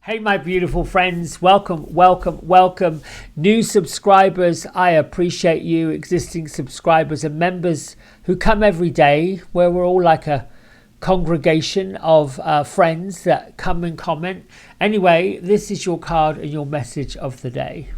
Hey, my beautiful friends, welcome. New subscribers, I appreciate you. Existing subscribers and members who come every day, where we're all like a congregation of friends that come and comment. Anyway, this is your card and your message of the day.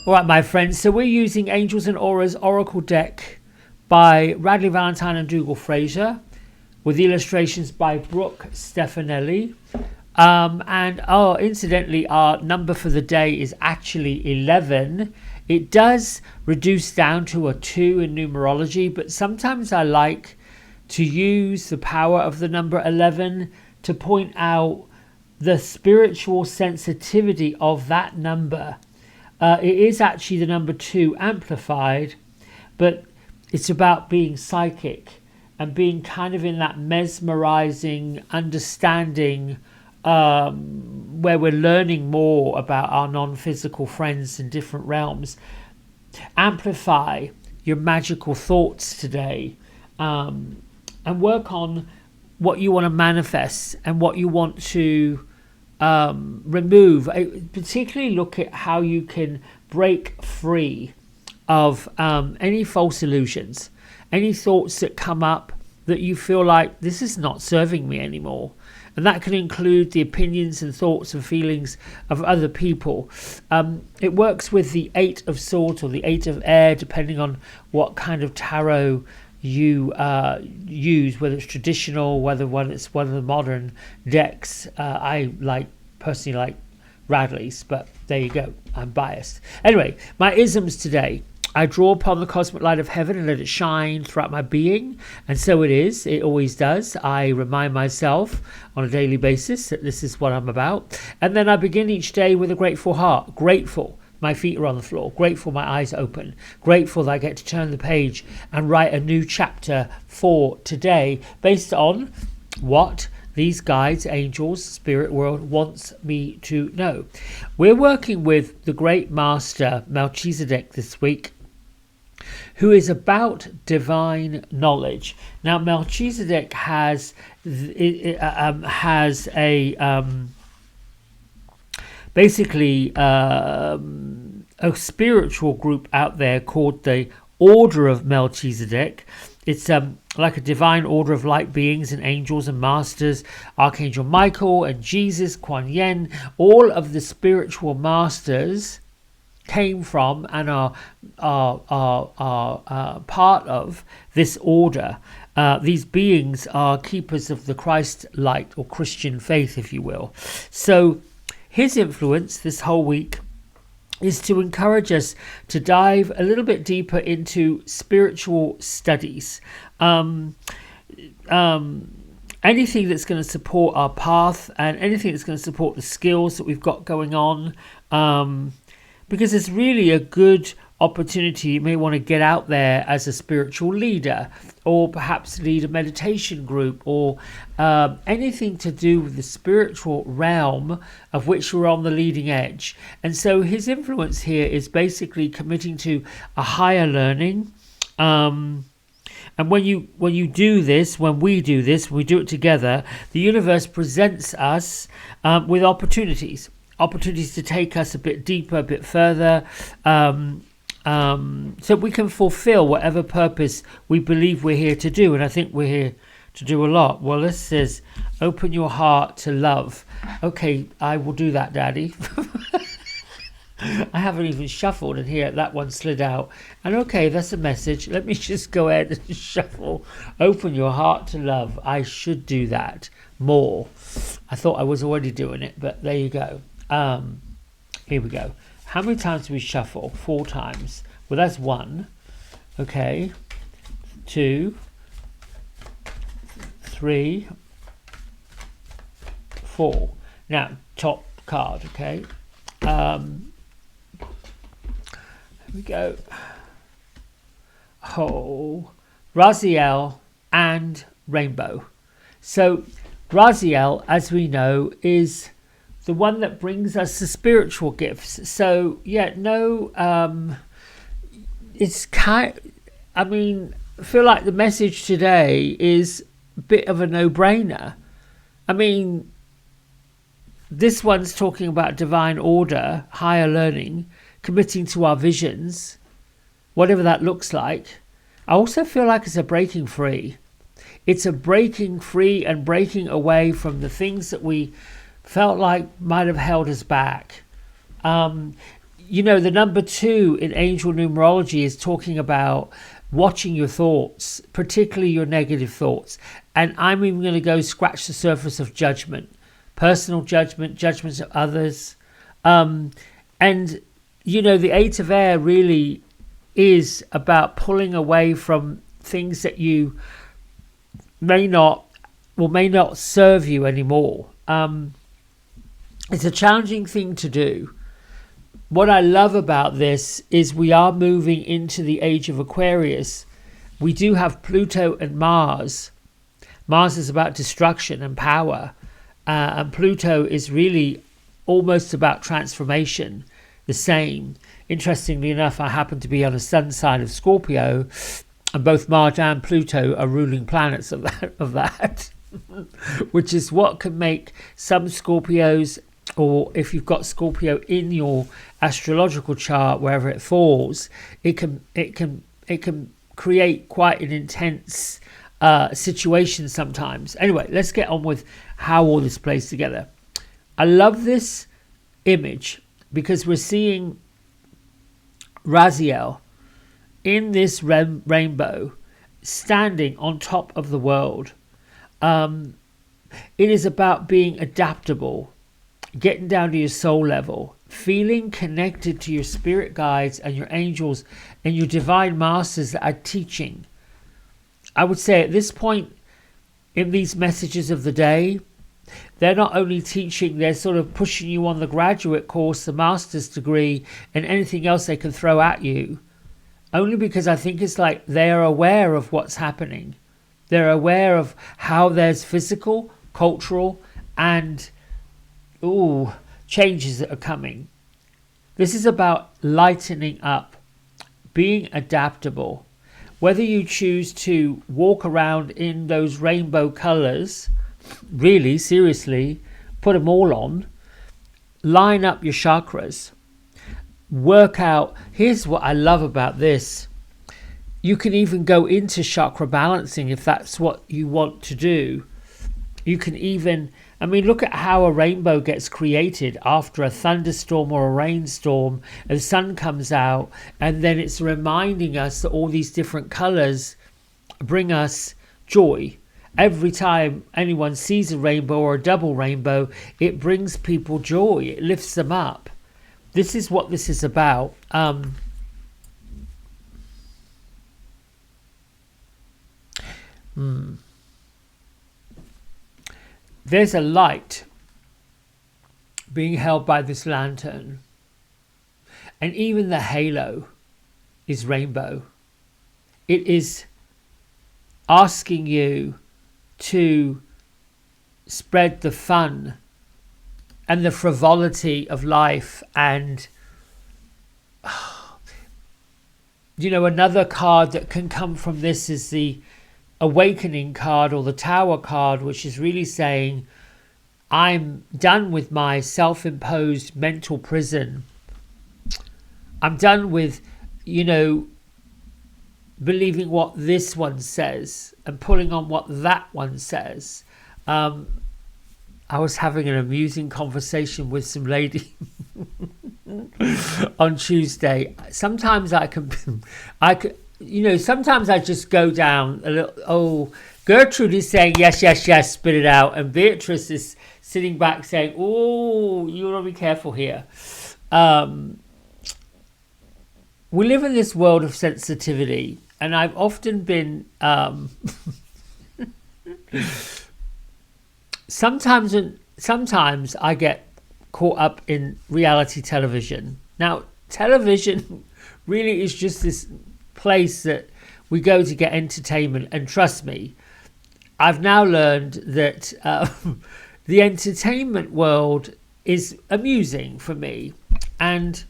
All right, my friends, so we're using Angels and Auras Oracle deck by Radley Valentine and Dougal Fraser with illustrations by Brooke Stefanelli. Incidentally, our number for the day is actually 11. It does reduce down to a 2 in numerology, but sometimes I like to use the power of the number 11 to point out the spiritual sensitivity of that number. It is actually the number 2 amplified, but it's about being psychic and being kind of in that mesmerizing understanding where we're learning more about our non-physical friends in different realms. Amplify your magical thoughts today and work on what you want to manifest and what you want to remove. I particularly look at how you can break free of any false illusions, any thoughts that come up that you feel like this is not serving me anymore. And that can include the opinions and thoughts and feelings of other people. It works with the 8 of Swords or the 8 of Air, depending on what kind of tarot you use, whether it's traditional, whether it's one of the modern decks. I personally like Radley's, but there you go, I'm biased. Anyway, my isms today: I draw upon the cosmic light of heaven and let it shine throughout my being, and so it is, it always does. I remind myself on a daily basis that this is what I'm about, and then I begin each day with a grateful heart. Grateful my feet are on the floor, grateful my eyes are open, grateful that I get to turn the page and write a new chapter for today based on what these guides, angels, spirit world wants me to know. We're working with the great master Melchizedek this week, who is about divine knowledge. Now, Melchizedek has basically a spiritual group out there called the Order of Melchizedek. It's like a divine order of light beings and angels and masters, Archangel Michael and Jesus, Kuan Yin. All of the spiritual masters came from and are part of this order. These beings are keepers of the Christ light, or Christian faith, if you will. So his influence this whole week is to encourage us to dive a little bit deeper into spiritual studies. Anything that's going to support our path and anything that's going to support the skills that we've got going on. Because it's really a good opportunity. You may want to get out there as a spiritual leader, or perhaps lead a meditation group, or anything to do with the spiritual realm of which we're on the leading edge. And so his influence here is basically committing to a higher learning. And when we do this, we do it together, the universe presents us with opportunities to take us a bit deeper, a bit further, so we can fulfill whatever purpose we believe we're here to do. And I think we're here to do a lot. Well, this says, open your heart to love. Okay, I will do that, Daddy. I haven't even shuffled, and here that one slid out. And okay, that's a message. Let me just go ahead and shuffle. Open your heart to love. I should do that more. I thought I was already doing it, but there you go. Here we go. How many times do we shuffle? 4 times. Well, that's 1. Okay. 2, 3, 4. Now, top card. Okay. Here we go. Oh, Raziel and Rainbow. So Raziel, as we know, is the one that brings us the spiritual gifts. So yeah, no it's kind. I mean, I feel like the message today is a bit of a no-brainer. I mean, this one's talking about divine order, higher learning, committing to our visions, whatever that looks like. I also feel like it's a breaking free. It's a breaking free and breaking away from the things that we felt like might have held us back. You know, the number 2 in angel numerology is talking about watching your thoughts, particularly your negative thoughts. And I'm even going to go scratch the surface of judgment, personal judgment, judgments of others. And, you know, the 8 of air really is about pulling away from things that you may not serve you anymore. It's a challenging thing to do. What I love about this is we are moving into the age of Aquarius. We do have Pluto and Mars. Mars is about destruction and power. And Pluto is really almost about transformation. The same. Interestingly enough, I happen to be on the sun side of Scorpio, and both Mars and Pluto are ruling planets of that, which is what can make some Scorpios, or if you've got Scorpio in your astrological chart, wherever it falls, it can create quite an intense situation sometimes. Anyway, let's get on with how all this plays together. I love this image because we're seeing Raziel in this rainbow standing on top of the world. It is about being adaptable, getting down to your soul level, feeling connected to your spirit guides and your angels and your divine masters that are teaching. I would say at this point in these messages of the day, they're not only teaching, they're sort of pushing you on the graduate course, the master's degree, and anything else they can throw at you. Only because I think it's like they're aware of what's happening. They're aware of how there's physical, cultural, and changes that are coming. This is about lightening up, being adaptable. Whether you choose to walk around in those rainbow colors, really, seriously, put them all on, line up your chakras, work out. Here's what I love about this. You can even go into chakra balancing if that's what you want to do. You can even, I mean, look at how a rainbow gets created after a thunderstorm or a rainstorm. The sun comes out, and then it's reminding us that all these different colors bring us joy. Every time anyone sees a rainbow or a double rainbow, it brings people joy. It lifts them up. This is what this is about. There's a light being held by this lantern, and even the halo is rainbow. It is asking you to spread the fun and the frivolity of life. And you know, another card that can come from this is the awakening card, or the tower card, which is really saying, I'm done with my self-imposed mental prison. I'm done with, you know, believing what this one says and pulling on what that one says. I was having an amusing conversation with some lady on Tuesday. Sometimes I could, you know, sometimes I just go down a little. Oh, Gertrude is saying yes, yes, yes, spit it out, and Beatrice is sitting back saying, "Oh, you want to be careful here." We live in this world of sensitivity, and I've often been sometimes I get caught up in reality television. Now, television really is just this place that we go to get entertainment, and trust me, I've now learned that the entertainment world is amusing for me, and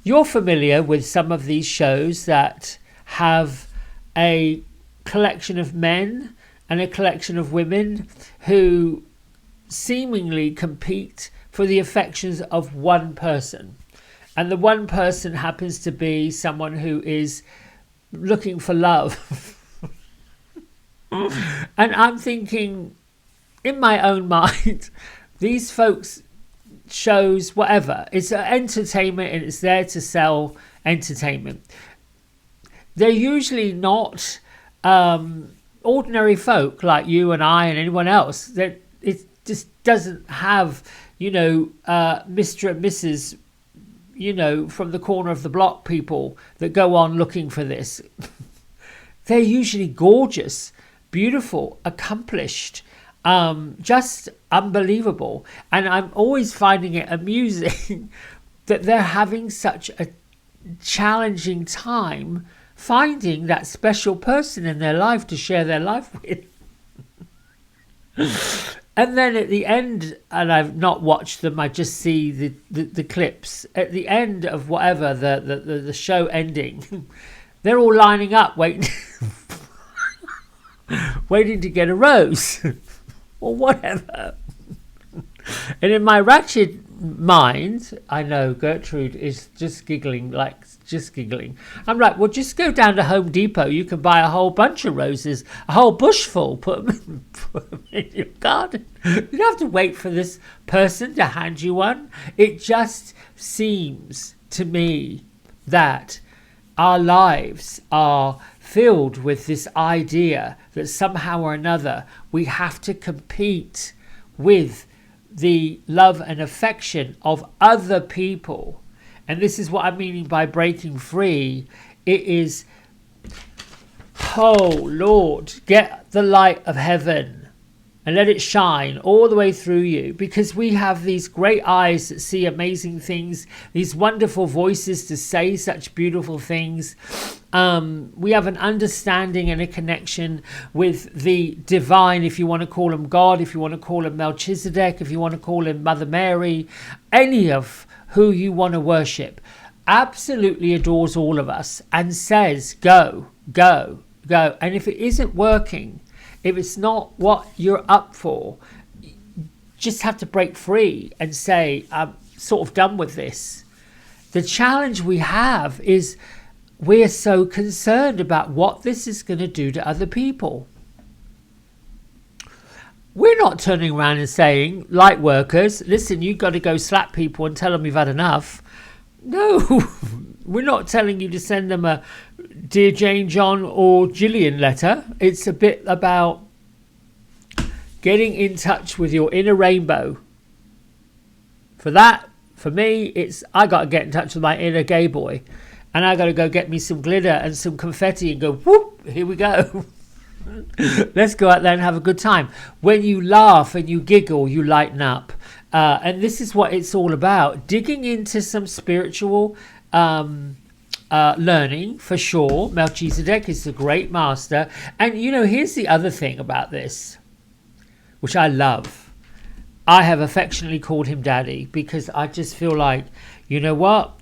You're familiar with some of these shows that have a collection of men and a collection of women who seemingly compete for the affections of one person. And the one person happens to be someone who is looking for love. And I'm thinking, in my own mind, these folks shows whatever, it's entertainment and it's there to sell entertainment. They're usually not ordinary folk like you and I and anyone else. That it just doesn't have, Mr. and Mrs., from the corner of the block people that go on looking for this. They're usually gorgeous, beautiful, accomplished, just unbelievable. And I'm always finding it amusing that they're having such a challenging time finding that special person in their life to share their life with. And then at the end, and I've not watched them, I just see the clips at the end of whatever the show ending, they're all lining up waiting waiting to get a rose or whatever. And in my ratchet mind, I know Gertrude is just giggling. I'm like, well, just go down to Home Depot. You can buy a whole bunch of roses, a whole bush full, put them in your garden. You don't have to wait for this person to hand you one. It just seems to me that our lives are filled with this idea that somehow or another we have to compete with the love and affection of other people. And this is what I'm meaning by breaking free. It is, oh Lord, get the light of heaven and let it shine all the way through you, because we have these great eyes that see amazing things, these wonderful voices to say such beautiful things. We have an understanding and a connection with the divine, if you want to call him God, if you want to call him Melchizedek, if you want to call him Mother Mary, any of who you want to worship, absolutely adores all of us and says, go, go, go. And if it isn't working, if it's not what you're up for, you just have to break free and say, I'm sort of done with this. The challenge we have is we're so concerned about what this is going to do to other people. We're not turning around and saying, light workers, listen, you've got to go slap people and tell them you've had enough. No, we're not telling you to send them a Dear Jane, John or Gillian letter. It's a bit about getting in touch with your inner rainbow. For me, it's I got to get in touch with my inner gay boy. And I got to go get me some glitter and some confetti and go, whoop, here we go. Let's go out there and have a good time. When you laugh and you giggle, you lighten up. And this is what it's all about. Digging into some spiritual learning, for sure. Melchizedek is the great master. And, here's the other thing about this, which I love. I have affectionately called him Daddy, because I just feel like, you know what?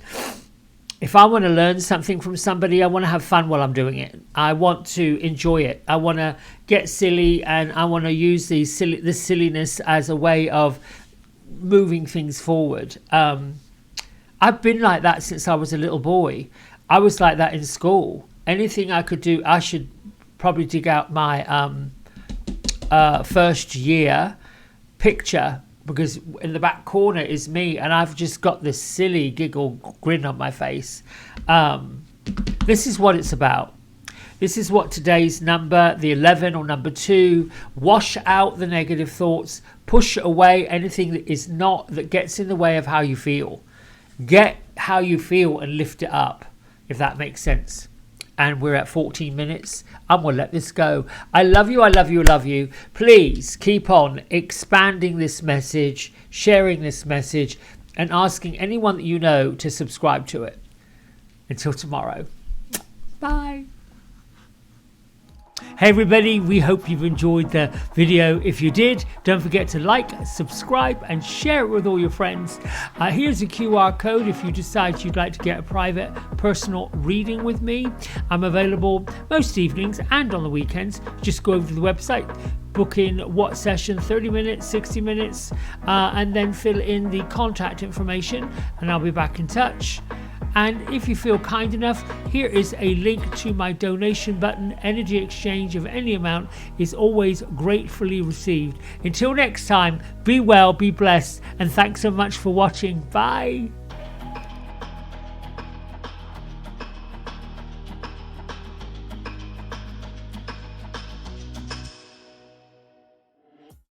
If I want to learn something from somebody, I want to have fun while I'm doing it. I want to enjoy it. I want to get silly, and I want to use this silliness as a way of moving things forward. I've been like that since I was a little boy. I was like that in school. Anything I could do, I should probably dig out my first year picture, because in the back corner is me, and I've just got this silly giggle grin on my face. This is what it's about. This is what today's number, the 11 or number 2, wash out the negative thoughts, push away anything that gets in the way of how you feel. Get how you feel and lift it up, if that makes sense. And we're at 14 minutes. I'm going to let this go. I love you. I love you. I love you. Please keep on expanding this message, sharing this message, and asking anyone that you know to subscribe to it. Until tomorrow. Bye. Hey everybody, we hope you've enjoyed the video. If you did, don't forget to like, subscribe and share it with all your friends. Here's a QR code if you decide you'd like to get a private personal reading with me. I'm available most evenings and on the weekends. Just go over to the website, book in what session, 30 minutes, 60 minutes, and then fill in the contact information and I'll be back in touch. And if you feel kind enough, here is a link to my donation button. Energy exchange of any amount is always gratefully received. Until next time, be well, be blessed, and thanks so much for watching. Bye.